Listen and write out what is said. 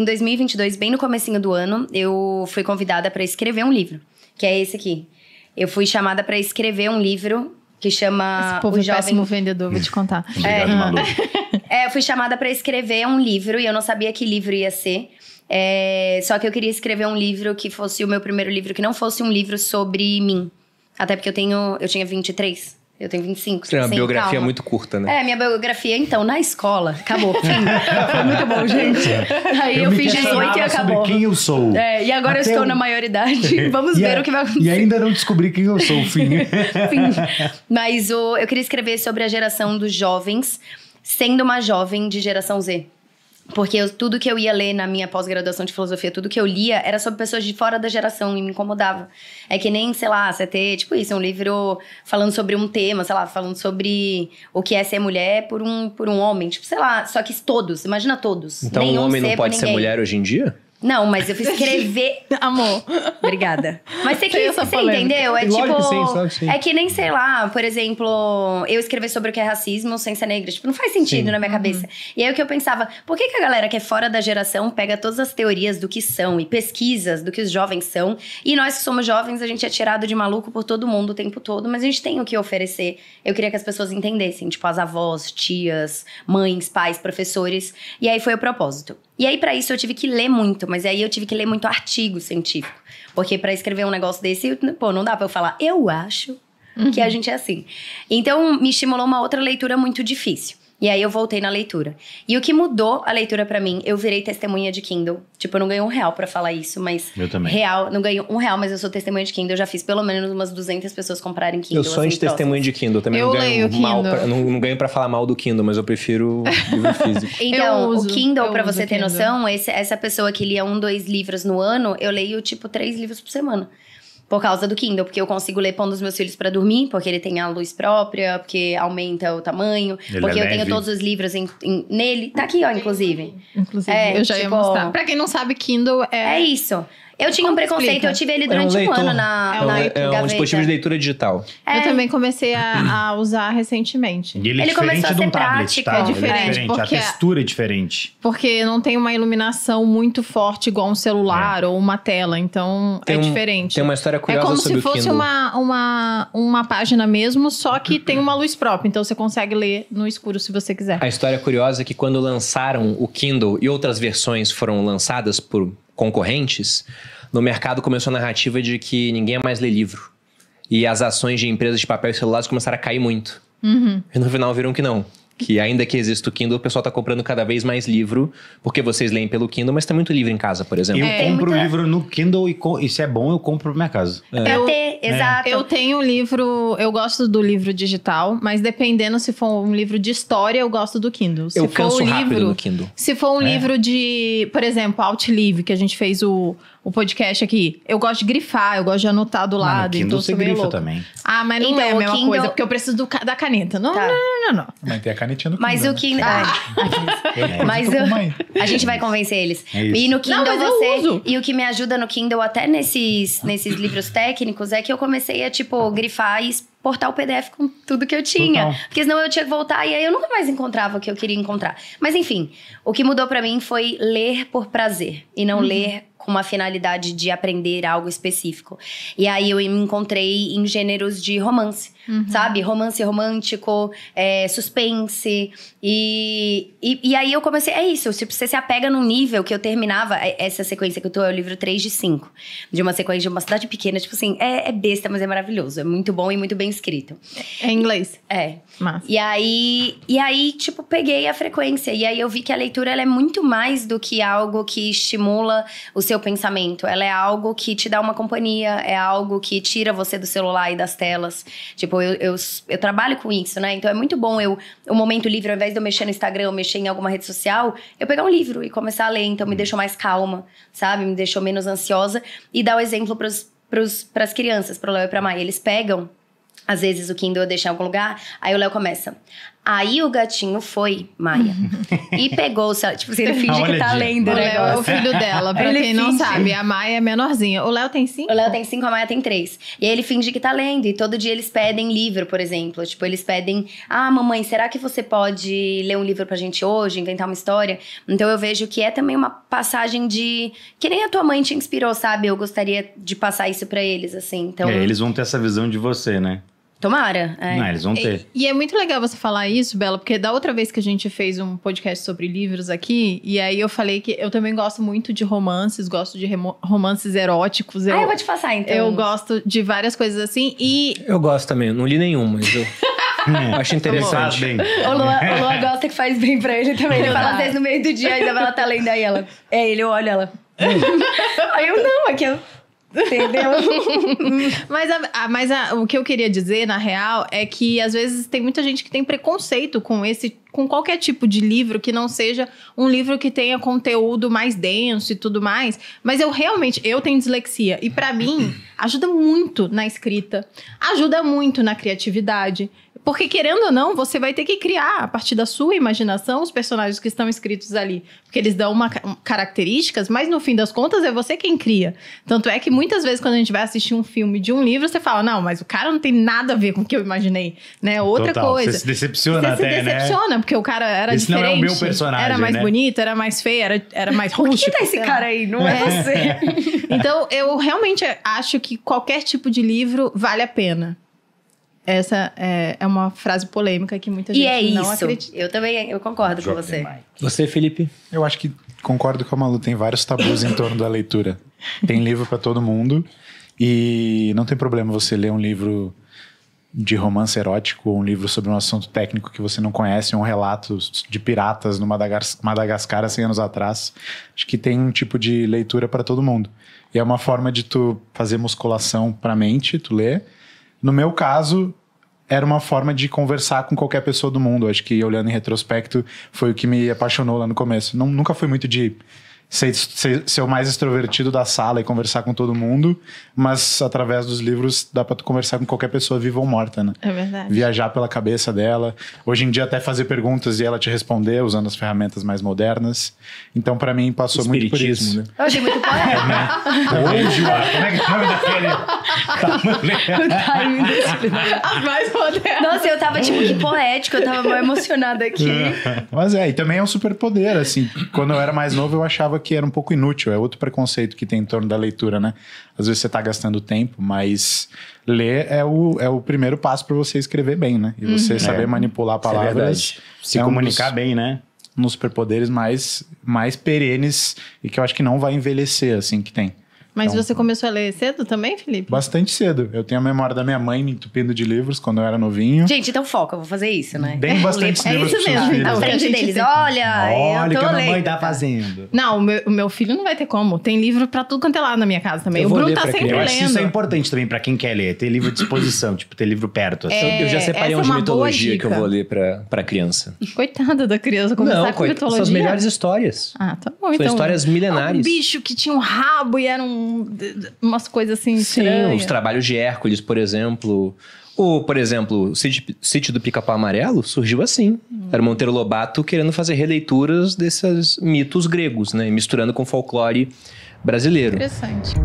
Em 2022, bem no comecinho do ano, eu fui convidada para escrever um livro, que é esse aqui. Eu fui chamada para escrever um livro que chama... Esse povo é péssimo vendedor, vou te contar. Obrigado, Malu. Eu fui chamada para escrever um livro e eu não sabia que livro ia ser. Só que eu queria escrever um livro que fosse o meu primeiro livro, que não fosse um livro sobre mim. Até porque eu tinha 23. Eu tenho 25. Tem uma assim, biografia calma. muito curta, né? Minha biografia, então, na escola. Acabou. Fim. Foi muito bom, gente. Aí eu fiz 18 e acabou. Sobre quem eu sou. E agora eu estou na maioridade. Vamos ver o que vai acontecer. E ainda não descobri quem eu sou, fim. Mas eu queria escrever sobre a geração dos jovens, sendo uma jovem de geração Z. Porque tudo que eu ia ler na minha pós-graduação de filosofia, tudo que eu lia era sobre pessoas de fora da geração e me incomodava. É que nem, sei lá, você ter, tipo isso, um livro falando sobre um tema, sei lá, falando sobre o que é ser mulher por um homem. Tipo, sei lá, só que todos, imagina todos. Então um homem não pode ser mulher hoje em dia? Não, mas eu fui escrever... Amor. Obrigada. Mas você entendeu? É Lógico tipo... que sim. É que nem, sei lá, por exemplo... Eu escrever sobre o que é racismo sem ser negra. Tipo, não faz sentido na minha cabeça. E aí o que eu pensava... Por que a galera que é fora da geração pega todas as teorias do que são e pesquisas do que os jovens são? E nós que somos jovens, a gente é tirado de maluco por todo mundo o tempo todo. Mas a gente tem o que oferecer. Eu queria que as pessoas entendessem. Tipo, as avós, tias, mães, pais, professores. E aí foi o propósito. E aí, pra isso, eu tive que ler muito. Mas aí eu tive que ler muito artigo científico. Porque pra escrever um negócio desse, pô, não dá pra eu falar, eu acho que a gente é assim. Então, me estimulou uma outra leitura muito difícil. E aí, eu voltei na leitura. E o que mudou a leitura pra mim, eu virei testemunha de Kindle. Tipo, eu não ganho R$1 pra falar isso, mas... Eu também. Não ganho R$1, mas eu sou testemunha de Kindle. Eu já fiz pelo menos umas 200 pessoas comprarem Kindle. Eu sou assim, anti-testemunha de Kindle. Também Eu não ganho leio mal. Kindle. Não ganho pra falar mal do Kindle, mas eu prefiro livro físico. Então, o Kindle, pra uso você ter Kindle. noção, essa pessoa que lia 1, 2 livros no ano, eu leio, tipo, 3 livros por semana. Por causa do Kindle, porque eu consigo ler pondo os meus filhos pra dormir, porque ele tem a luz própria, porque aumenta o tamanho, Ele porque é eu tenho leve. todos os livros nele. Tá aqui, ó, inclusive. Inclusive, É, eu já ia tipo, mostrar. Pra quem não sabe, Kindle É isso. Eu tinha um Como preconceito, explica? eu tive ele durante um ano na É um gaveta. dispositivo de leitura digital. Eu também comecei a usar recentemente. E ele é Ele diferente começou a de um ser tablet, prático. tá? É Ele diferente, porque- A textura é diferente. Porque não tem uma iluminação muito forte igual um celular ou uma tela. Então, é diferente. Tem uma história É curiosa como sobre se o fosse Kindle. uma página mesmo, só que tem uma luz própria. Então, você consegue ler no escuro se você quiser. A história curiosa é que quando lançaram o Kindle e outras versões foram lançadas por concorrentes, no mercado começou a narrativa de que ninguém mais lê livro. E as ações de empresas de papel e celulares começaram a cair muito. E no final viram que não. Que ainda que exista o Kindle, o pessoal tá comprando cada vez mais livro, porque vocês leem pelo Kindle, mas tem muito livro em casa, por exemplo. Eu compro o muita- livro no Kindle e se é bom, eu compro pra minha casa. Pra ter, exato. Eu tenho um livro, eu gosto do livro digital, mas dependendo se for um livro de história, eu gosto do Kindle. Se Eu for canso um rápido livro, no Kindle. Se for um livro de, por exemplo, Outlive, que a gente fez o podcast aqui, eu gosto de grifar, eu gosto de anotar do Mas no lado, Kindle então eu você sou meio grifa louca. também. Ah, mas não Então, é a o mesma Kindle- coisa, porque eu preciso da caneta. Não, Tá. não. Mas tem a canetinha no Kindle. Mas o né? Kindle... Mas Eu tô com uma aí. a gente vai convencer eles. É isso. E no Kindle Não, mas eu você... uso. E o que me ajuda no Kindle, até nesses livros técnicos, é que eu comecei a, tipo, grifar e exportar o PDF com tudo que eu tinha. Total. Porque senão eu tinha que voltar e aí eu nunca mais encontrava o que eu queria encontrar. Mas enfim, o que mudou pra mim foi ler por prazer. E não ler com uma finalidade de aprender algo específico. E aí eu me encontrei em gêneros de romance, sabe? Romance romântico, suspense. E aí eu comecei... É isso, tipo, você se apega num nível que eu terminava... Essa sequência que eu tô é o livro 3 de 5. De uma sequência de uma cidade pequena. Tipo assim, é besta, mas é maravilhoso. É muito bom e muito bem escrito. É em inglês. É. Massa. E aí, tipo, peguei a frequência. E aí eu vi que a leitura, ela é muito mais do que algo que estimula o seu pensamento. Ela é algo que te dá uma companhia, é algo que tira você do celular e das telas. Tipo, eu trabalho com isso, né? Então é muito bom o momento livre, ao invés de eu mexer no Instagram, eu mexer em alguma rede social, eu pegar um livro e começar a ler. Então me deixou mais calma, sabe? Me deixou menos ansiosa. E dar o exemplo pras crianças, pro Léo e pra Maia. Eles pegam... Às vezes o Kindle eu deixo em algum lugar, aí o Léo começa. Aí o gatinho foi, Maia, e pegou o celular. Tipo, ele finge que tá lendo O o Léo é o negócio. filho dela, pra Ele quem não finge. sabe. A Maia é menorzinha. O Léo tem 5? O Léo tem 5, a Maia tem 3. E aí ele finge que tá lendo. E todo dia eles pedem livro, por exemplo. Tipo, eles pedem... Ah, mamãe, será que você pode ler um livro pra gente hoje? Inventar uma história? Então eu vejo que é também uma passagem de... Que nem a tua mãe te inspirou, sabe? Eu gostaria de passar isso pra eles, assim. Então, Eles vão ter essa visão de você, né? tomara. Não, eles vão ter. E é muito legal você falar isso, Bela, porque da outra vez que a gente fez um podcast sobre livros aqui, e aí eu falei que eu também gosto muito de romances, gosto de romances eróticos. Eu vou te passar, então. Eu gosto de várias coisas assim, e... Eu gosto também, não li nenhum, mas eu acho interessante. Bem. O Luan gosta que faz bem pra ele também. Ele fala às vezes no meio do dia, a Isabela tá lendo, aí ela... ele, eu olho ela. Aí eu, não, aqui eu... Entendeu? Mas o que eu queria dizer, na real, é que às vezes tem muita gente que tem preconceito com qualquer tipo de livro que não seja um livro que tenha conteúdo mais denso e tudo mais. Mas eu tenho dislexia. E pra mim, ajuda muito na escrita. Ajuda muito na criatividade. Porque, querendo ou não, você vai ter que criar, a partir da sua imaginação, os personagens que estão escritos ali. Porque eles dão características, mas no fim das contas é você quem cria. Tanto é que muitas vezes quando a gente vai assistir um filme de um livro, você fala, não, mas o cara não tem nada a ver com o que eu imaginei, né? Outra Total, coisa. você se decepciona Você até, se decepciona, porque o cara era Esse diferente. não é o meu personagem, era mais né? bonito, era mais feio, era mais Por rústico. que tá esse cara aí? Não é você. Então, eu realmente acho que qualquer tipo de livro vale a pena. Essa é uma frase polêmica que muita gente E é não isso. acredita. Eu também concordo com você. Você, Felipe? Eu acho que concordo com a Malu, tem vários tabus em torno da leitura. Tem livro pra todo mundo e não tem problema você ler um livro de romance erótico ou um livro sobre um assunto técnico que você não conhece, um relato de piratas no Madagascar há 100 anos atrás. Acho que tem um tipo de leitura pra todo mundo. E é uma forma de tu fazer musculação pra mente, tu ler. No meu caso, era uma forma de conversar com qualquer pessoa do mundo. Acho que, olhando em retrospecto, foi o que me apaixonou lá no começo. Nunca fui muito de ser o mais extrovertido da sala e conversar com todo mundo, mas através dos livros dá pra tu conversar com qualquer pessoa viva ou morta, né? É verdade. Viajar pela cabeça dela. Hoje em dia até fazer perguntas e ela te responder usando as ferramentas mais modernas. Então pra mim passou muito por Espiritismo, isso. né? Eu achei muito poético. Hoje, como é que é o nome daquele? O timing desse filme. As mais modernas. Nossa, eu tava tipo, que poético. Eu tava mal emocionada aqui. Mas e também é um superpoder, assim. Quando eu era mais novo, eu achava que era um pouco inútil. É outro preconceito que tem em torno da leitura, né? Às vezes você tá gastando tempo, mas ler é o primeiro passo para você escrever bem, né? E você saber manipular Isso é palavras. verdade. Se comunicar bem, né? Um dos superpoderes mais perenes e que eu acho que não vai envelhecer, assim, que tem. Mas Então, você começou a ler cedo também, Felipe? Bastante cedo. Eu tenho a memória da minha mãe me entupindo de livros quando eu era novinho. Gente, então foca, eu vou fazer isso, né? Deem bastante É livros isso pros seus mesmo, filhos. então. Na que a frente gente deles, tem. olha Olha eu o tô que a mamãe lendo. tá fazendo. Não, o meu filho não vai ter como. Tem livro pra tudo quanto é lado na minha casa também. Eu O vou Bruno ler tá pra sempre Eu criança. acho que isso é lendo. importante também pra quem quer ler. Ter livro à disposição, tipo, ter livro perto. Assim. É, Eu já separei essa é uns de uma boa mitologia que eu dica. vou ler pra criança. Coitada da criança, começar Não, com mitologia. são as melhores histórias. Ah, tá bom, São então. histórias milenares. Um bicho que tinha um rabo e eram umas coisas assim Sim, estranhas. os trabalhos de Hércules, por exemplo. Ou, por exemplo, o Sítio do Pica-Pau Amarelo surgiu assim. Era o Monteiro Lobato querendo fazer releituras desses mitos gregos, né? Misturando com folclore brasileiro. Interessante.